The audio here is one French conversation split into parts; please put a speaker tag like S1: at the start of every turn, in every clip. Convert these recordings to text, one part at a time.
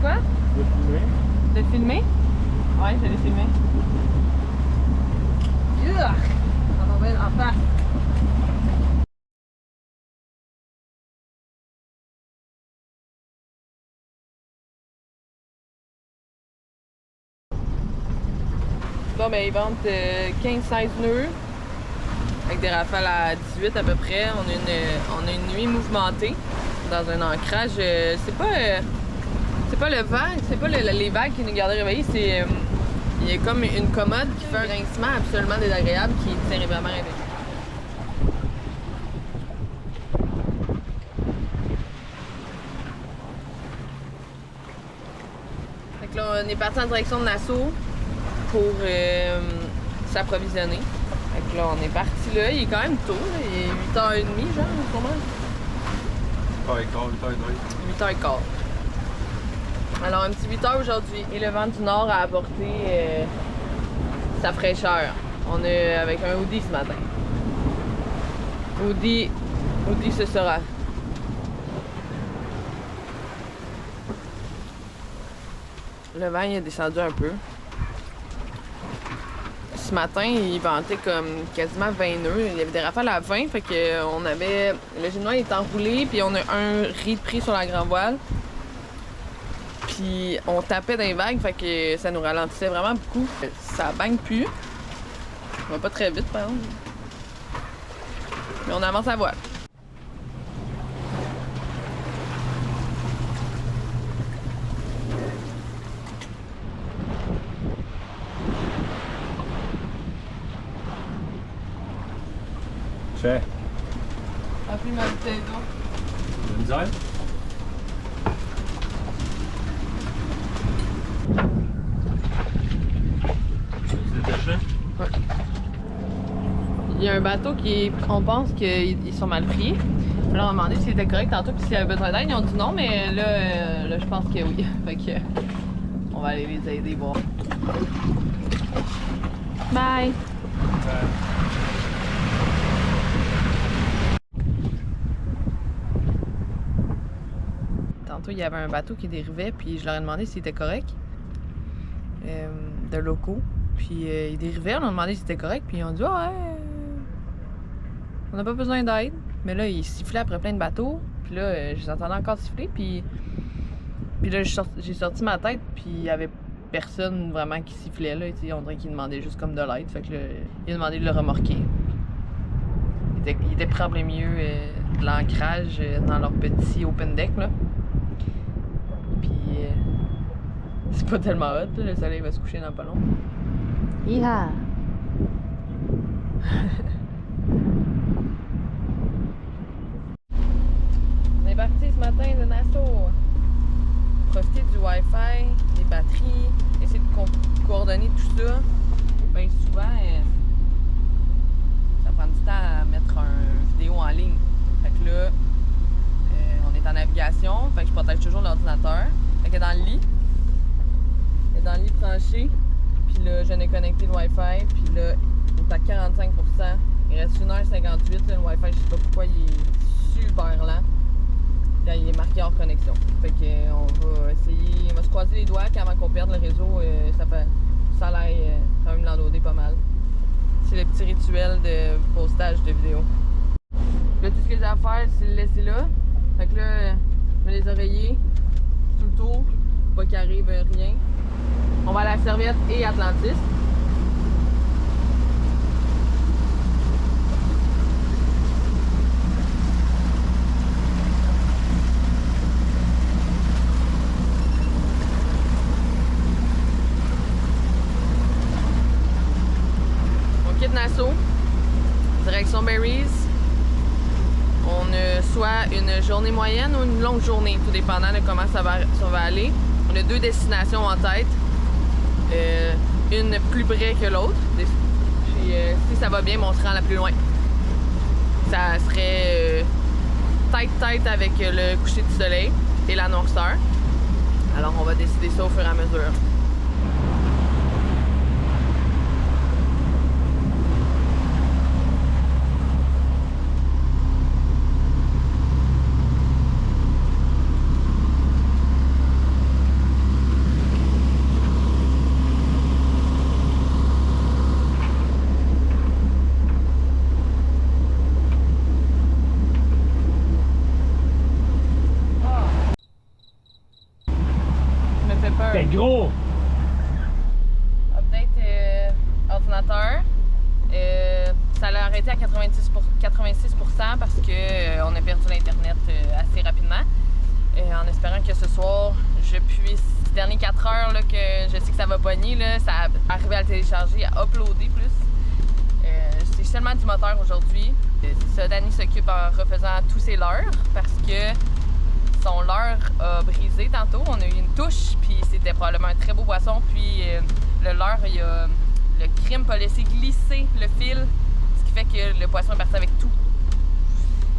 S1: quoi?
S2: De filmer.
S1: De filmer? Ouais, je l'ai filmé. Yeah! Ça va bien en face. Bon, ben, ils vendent 15-16 nœuds avec des rafales à 18 à peu près. On a une nuit mouvementée dans un ancrage. C'est pas le vent, c'est pas les vagues qui nous gardent réveillés, c'est il y a comme une commode qui fait un grincement absolument désagréable qui est terriblement réveillé. Fait que là, on est parti en direction de Nassau pour s'approvisionner. Fait que là, on est parti là, il est quand même tôt, là. Il est 8h30 genre, en ce moment. 8h15. Alors, un petit 8h aujourd'hui. Et le vent du nord a apporté sa fraîcheur. On est avec un hoodie ce matin. Hoodie ce sera. Le vent il a descendu un peu. Ce matin, il ventait comme quasiment 20 nœuds. Il y avait des rafales à 20, fait que on avait... Le génois est enroulé, puis on a un riz de pris sur la grand voile. Puis on tapait dans les vagues, fait que ça nous ralentissait vraiment beaucoup. Ça baigne plus. On va pas très vite, par exemple. Mais on avance à voile.
S2: Fait.
S1: Appelez ma bouteille d'eau.
S2: De misère?
S1: Ouais. Il y a un bateau qui, on pense qu'ils sont mal pris. Alors on a demandé s'il était correct tantôt puis s'il avait besoin d'aide. Ils ont dit non, mais là je pense que oui. Fait que on va aller les aider voir. Bye! Tantôt il y avait un bateau qui dérivait puis je leur ai demandé s'il était correct. De locaux. Puis ils dérivaient, on a demandé si c'était correct, puis ils ont dit ouais, on n'a pas besoin d'aide. Mais là, ils sifflaient après plein de bateaux, puis là, je les entendais encore siffler, puis là, j'ai sorti ma tête, puis il y avait personne vraiment qui sifflait, là, on dirait qu'ils demandaient juste comme de l'aide, fait que là, il a demandé de le remorquer. Il était probablement mieux de l'ancrage dans leur petit open deck, là. Puis c'est pas tellement hot, là, le soleil va se coucher dans pas long. Iha! On est parti ce matin de Nassau. Profiter du Wi-Fi, des batteries, essayer de coordonner tout ça. Bien souvent, ça prend du temps à mettre une vidéo en ligne. Fait que là, on est en navigation, fait que je protège toujours l'ordinateur. Fait que dans le lit, branché. Puis là, je viens de connecter le Wi-Fi. Puis là, on est à 45%. Il reste 1h58. Là, le Wi-Fi, je sais pas pourquoi, il est super lent. Là, il est marqué hors connexion. Fait que on va essayer. On va se croiser les doigts qu'avant qu'on perde le réseau, ça a l'air quand même l'enloader pas mal. C'est le petit rituel de postage de vidéos. Là, tout ce que j'ai à faire, c'est le laisser là. Fait que là, je mets les oreillers tout le tour. Pas qu'il arrive rien. On va à la Serviette et Atlantis. On quitte Nassau, direction Berries. On a soit une journée moyenne ou une longue journée, tout dépendant de comment ça va aller. On a deux destinations en tête. Une plus près que l'autre. Puis si ça va bien, on se rend la plus loin. Ça serait tête-tête avec le coucher du soleil et la noirceur. Alors on va décider ça au fur et à mesure.
S2: C'était gros!
S1: Update ordinateur. Ça l'a arrêté à 86% parce que on a perdu l'Internet assez rapidement. En espérant que ce soir, je puisse, les dernières 4 heures là, que je sais que ça va pogner, là, ça a arrivé à le télécharger, à uploader plus. C'est seulement du moteur aujourd'hui. C'est ça, Danny s'occupe en refaisant tous ses leurres parce que son leurre a brisé tantôt. On a eu une touche, puis c'était probablement un très beau poisson. Puis le leurre, le crimp a laissé glisser le fil, ce qui fait que le poisson est parti avec tout.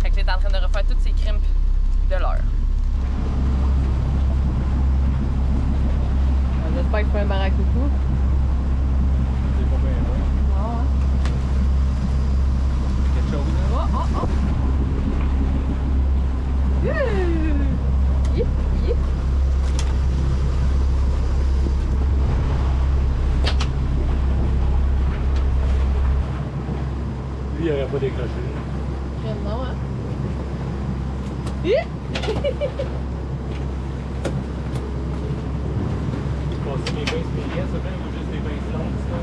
S1: Fait que j'étais en train de refaire toutes ces crimps de leurre. J'espère que je fais un barracucou.
S2: C'est pas bien loin.
S1: Non, hein?
S2: Quelque chose là?
S1: Oh, oh, oh! Yip, yip!
S2: Lui, il aurait pas décroché.
S1: Non, hein? Yip!
S2: Passer mes pinces milliers, ça fait ou juste des pinces longues, ça?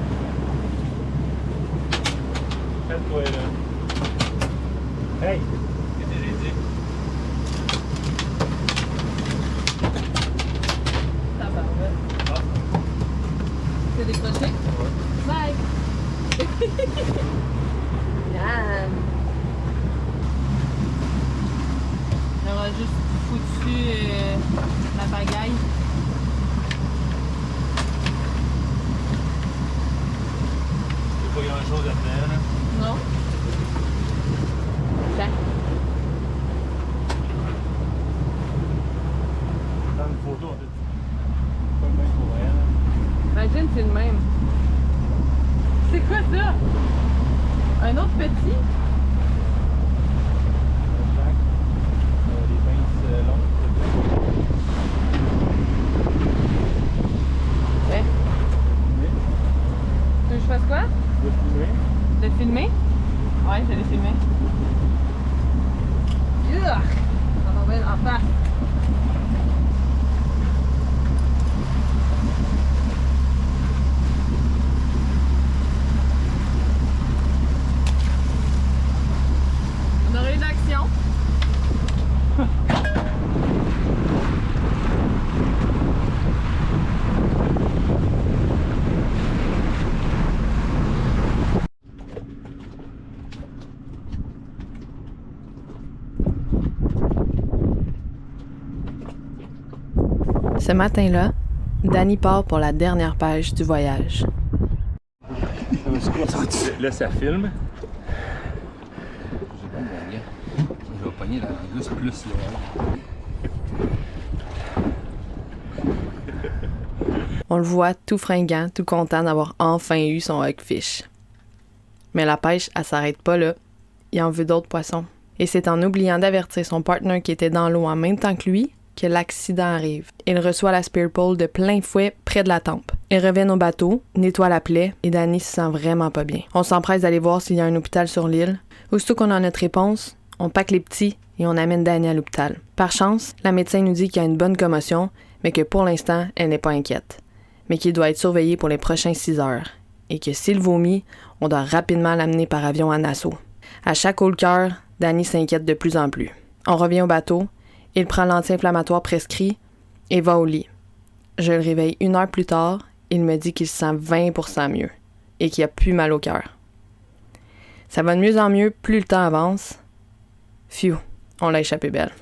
S2: Faites-toi là. Hey! Qu'est-ce que j'ai dit?
S1: Tabarouette.
S2: Ah!
S1: C'est décroché?
S2: Ouais.
S1: Bye! Yann! On aura juste foutu la pagaille.
S2: Il n'y a pas grand-chose à faire, là.
S1: Non? Tiens.
S2: Prendre une photo, en fait. Pas le même pour elle.
S1: Imagine, c'est le même. C'est quoi ça? Un autre petit?
S2: Jack. Des pinces longues.
S1: Ouais. Tu veux que je fasse quoi?
S2: Tu veux filmer?
S1: De filmer? Ouais, je l'ai filmé. Yuck! Ça va bien en face. On aurait eu de l'action. Ce matin-là, Danny part pour la dernière page du voyage.
S2: Là, ça filme.
S3: J'ai bon, mon gars. Je vais pogner la langusse plus là.
S1: On le voit tout fringant, tout content d'avoir enfin eu son hogfish. Mais la pêche, elle s'arrête pas là. Il en veut d'autres poissons. Et c'est en oubliant d'avertir son partner qui était dans l'eau en même temps que lui que l'accident arrive. Il reçoit la spear pole de plein fouet près de la tempe. Ils reviennent au bateau, nettoient la plaie et Danny se sent vraiment pas bien. On s'empresse d'aller voir s'il y a un hôpital sur l'île. Aussitôt qu'on a notre réponse, on pack les petits et on amène Danny à l'hôpital. Par chance, la médecin nous dit qu'il y a une bonne commotion, mais que pour l'instant, elle n'est pas inquiète. Mais qu'il doit être surveillé pour les prochains 6 heures. Et que s'il vomit, on doit rapidement l'amener par avion à Nassau. À chaque haut le cœur, Danny s'inquiète de plus en plus. On revient au bateau, il prend l'anti-inflammatoire prescrit et va au lit. Je le réveille 1 heure plus tard, il me dit qu'il se sent 20% mieux et qu'il a plus mal au cœur. Ça va de mieux en mieux plus le temps avance. Phew, on l'a échappé belle.